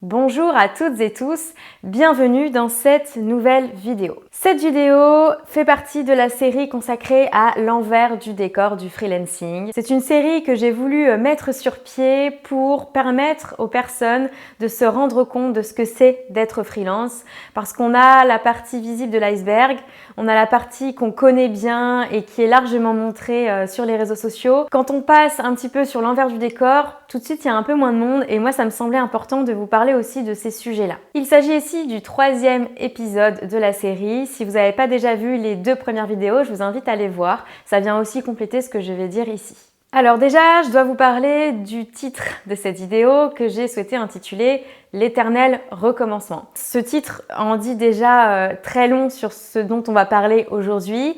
Bonjour à toutes et tous, bienvenue dans cette nouvelle vidéo. Cette vidéo fait partie de la série consacrée à l'envers du décor du freelancing. C'est une série que j'ai voulu mettre sur pied pour permettre aux personnes de se rendre compte de ce que c'est d'être freelance, parce qu'on a la partie visible de l'iceberg, on a la partie qu'on connaît bien et qui est largement montrée sur les réseaux sociaux. Quand on passe un petit peu sur l'envers du décor, tout de suite il y a un peu moins de monde et moi ça me semblait important de vous parler aussi de ces sujets-là. Il s'agit ici du 3e épisode de la série. Si vous n'avez pas déjà vu les 2 premières vidéos, je vous invite à les voir. Ça vient aussi compléter ce que je vais dire ici. Alors déjà, je dois vous parler du titre de cette vidéo que j'ai souhaité intituler « L'éternel recommencement ». Ce titre en dit déjà très long sur ce dont on va parler aujourd'hui.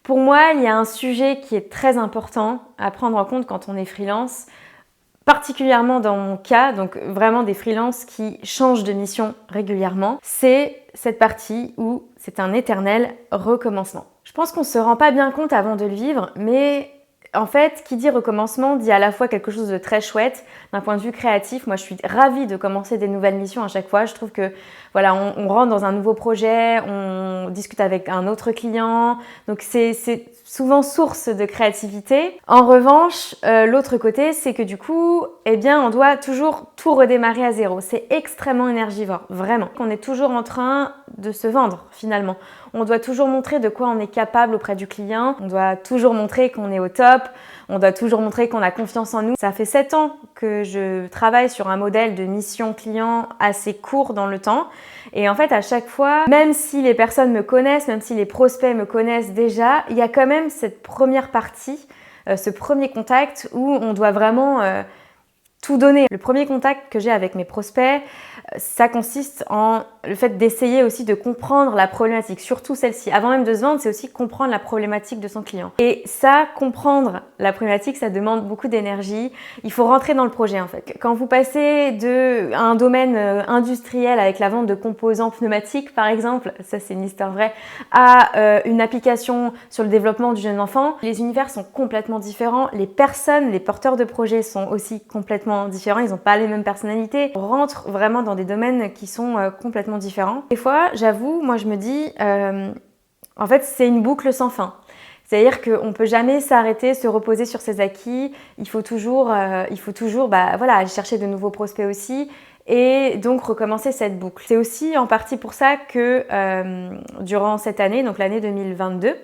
Pour moi, il y a un sujet qui est très important à prendre en compte quand on est freelance, particulièrement dans mon cas, donc vraiment des freelances qui changent de mission régulièrement, c'est cette partie où c'est un éternel recommencement. Je pense qu'on ne se rend pas bien compte avant de le vivre, mais en fait, qui dit recommencement dit à la fois quelque chose de très chouette d'un point de vue créatif. Moi, je suis ravie de commencer des nouvelles missions à chaque fois. Je trouve que voilà, on rentre dans un nouveau projet, on discute avec un autre client, donc c'est souvent source de créativité. En revanche, l'autre côté, c'est que du coup, eh bien, on doit toujours tout redémarrer à zéro. C'est extrêmement énergivore, vraiment. On est toujours en train de se vendre finalement. On doit toujours montrer de quoi on est capable auprès du client. On doit toujours montrer qu'on est au top. On doit toujours montrer qu'on a confiance en nous. Ça fait 7 ans que je travaille sur un modèle de mission client assez court dans le temps. Et en fait, à chaque fois, même si les personnes me connaissent, même si les prospects me connaissent déjà, il y a quand même cette première partie, ce premier contact où on doit vraiment tout donner. Le premier contact que j'ai avec mes prospects, ça consiste en le fait d'essayer aussi de comprendre la problématique, surtout celle-ci. Avant même de se vendre, c'est aussi comprendre la problématique de son client. Et ça, comprendre la problématique, ça demande beaucoup d'énergie. Il faut rentrer dans le projet en fait. Quand vous passez de un domaine industriel avec la vente de composants pneumatiques par exemple, ça c'est une histoire vraie, à une application sur le développement du jeune enfant, les univers sont complètement différents. Les personnes, les porteurs de projets sont aussi complètement différents. Ils n'ont pas les mêmes personnalités. On rentre vraiment dans des domaines qui sont complètement différents. Des fois, j'avoue, moi je me dis, en fait, c'est une boucle sans fin. C'est-à-dire qu'on ne peut jamais s'arrêter, se reposer sur ses acquis. Il faut toujours voilà, aller chercher de nouveaux prospects aussi et donc recommencer cette boucle. C'est aussi en partie pour ça que durant cette année, donc l'année 2022,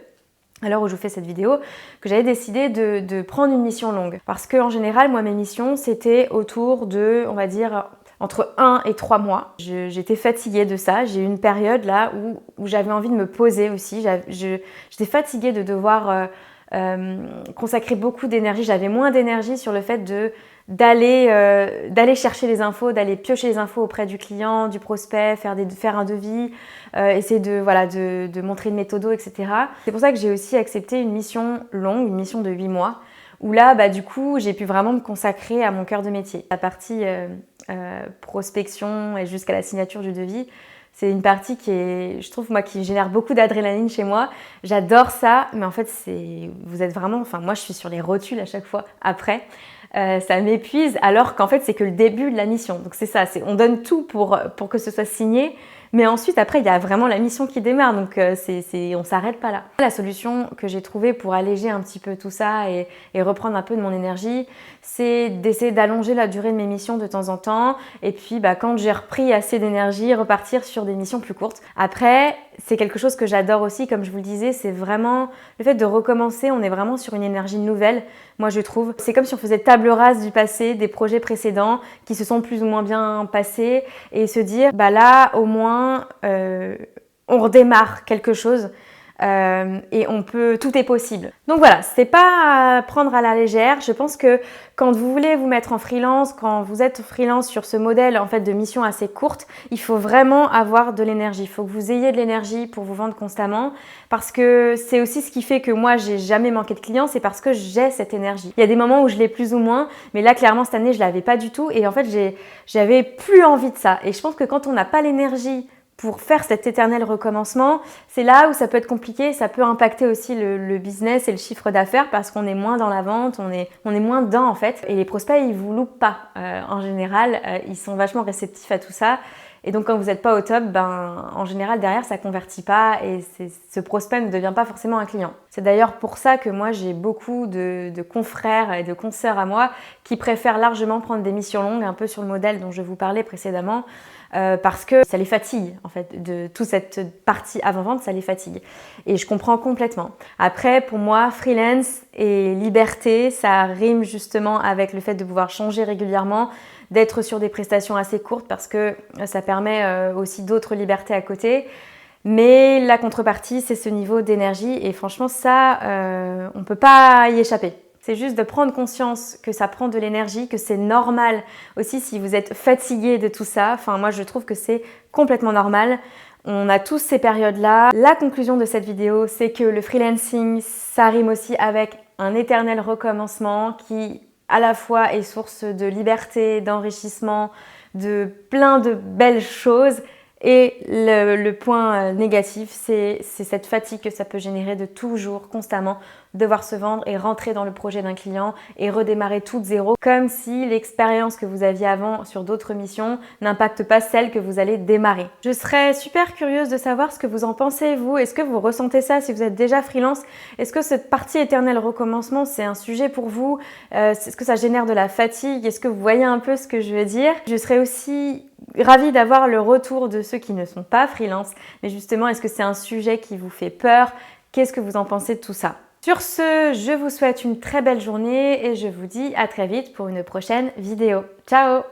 à l'heure où je vous fais cette vidéo, que j'avais décidé de prendre une mission longue. Parce qu'en général, moi, mes missions, c'était autour de, on va dire, entre 1 et 3 mois. J'étais fatiguée de ça. J'ai eu une période là où j'avais envie de me poser aussi. J'étais fatiguée de devoir consacrer beaucoup d'énergie. J'avais moins d'énergie sur le fait d'aller chercher les infos, d'aller piocher les infos auprès du client, du prospect, faire un devis, essayer de montrer une méthode, etc. C'est pour ça que j'ai aussi accepté une mission longue, une mission de 8 mois, où là, du coup, j'ai pu vraiment me consacrer à mon cœur de métier. La partie prospection et jusqu'à la signature du devis, c'est une partie qui génère beaucoup d'adrénaline chez moi. J'adore ça, mais en fait, moi je suis sur les rotules à chaque fois après. Ça m'épuise alors qu'en fait, c'est que le début de la mission. Donc c'est ça, on donne tout pour que ce soit signé. Mais ensuite, après, il y a vraiment la mission qui démarre, donc on s'arrête pas là. La solution que j'ai trouvée pour alléger un petit peu tout ça et reprendre un peu de mon énergie, c'est d'essayer d'allonger la durée de mes missions de temps en temps. Et puis, quand j'ai repris assez d'énergie, repartir sur des missions plus courtes. Après, c'est quelque chose que j'adore aussi, comme je vous le disais, c'est vraiment le fait de recommencer. On est vraiment sur une énergie nouvelle, moi je trouve. C'est comme si on faisait table rase du passé, des projets précédents qui se sont plus ou moins bien passés et se dire, là, au moins, on redémarre quelque chose. Et tout est possible. Donc voilà, c'est pas à prendre à la légère. Je pense que quand vous voulez vous mettre en freelance, quand vous êtes freelance sur ce modèle en fait de mission assez courte, il faut vraiment avoir de l'énergie. Il faut que vous ayez de l'énergie pour vous vendre constamment, parce que c'est aussi ce qui fait que moi j'ai jamais manqué de clients, c'est parce que j'ai cette énergie. Il y a des moments où je l'ai plus ou moins, mais là clairement cette année je l'avais pas du tout et en fait j'avais plus envie de ça. Et je pense que quand on n'a pas l'énergie pour faire cet éternel recommencement, c'est là où ça peut être compliqué, ça peut impacter aussi le business et le chiffre d'affaires parce qu'on est moins dans la vente, on est moins dedans en fait. Et les prospects, ils vous loupent pas en général, ils sont vachement réceptifs à tout ça. Et donc quand vous n'êtes pas au top, en général derrière ça convertit pas et ce prospect ne devient pas forcément un client. C'est d'ailleurs pour ça que moi j'ai beaucoup de confrères et de consoeurs à moi qui préfèrent largement prendre des missions longues, un peu sur le modèle dont je vous parlais précédemment, parce que ça les fatigue en fait, de toute cette partie avant-vente, ça les fatigue. Et je comprends complètement. Après, pour moi, freelance et liberté, ça rime justement avec le fait de pouvoir changer régulièrement, d'être sur des prestations assez courtes parce que ça permet aussi d'autres libertés à côté. Mais la contrepartie, c'est ce niveau d'énergie et franchement, ça, on ne peut pas y échapper. C'est juste de prendre conscience que ça prend de l'énergie, que c'est normal aussi si vous êtes fatigué de tout ça. Enfin, moi, je trouve que c'est complètement normal. On a tous ces périodes-là. La conclusion de cette vidéo, c'est que le freelancing, ça rime aussi avec un éternel recommencement qui, à la fois, est source de liberté, d'enrichissement, de plein de belles choses. Et le point négatif, c'est cette fatigue que ça peut générer de toujours, constamment, devoir se vendre et rentrer dans le projet d'un client et redémarrer tout de zéro, comme si l'expérience que vous aviez avant sur d'autres missions n'impacte pas celle que vous allez démarrer. Je serais super curieuse de savoir ce que vous en pensez, vous. Est-ce que vous ressentez ça si vous êtes déjà freelance? Est-ce que cette partie éternel recommencement, c'est un sujet pour vous? Est-ce que ça génère de la fatigue? Est-ce que vous voyez un peu ce que je veux dire? Je serais aussi ravie d'avoir le retour de ceux qui ne sont pas freelance. Mais justement, est-ce que c'est un sujet qui vous fait peur? Qu'est-ce que vous en pensez de tout ça? Sur ce, je vous souhaite une très belle journée et je vous dis à très vite pour une prochaine vidéo. Ciao!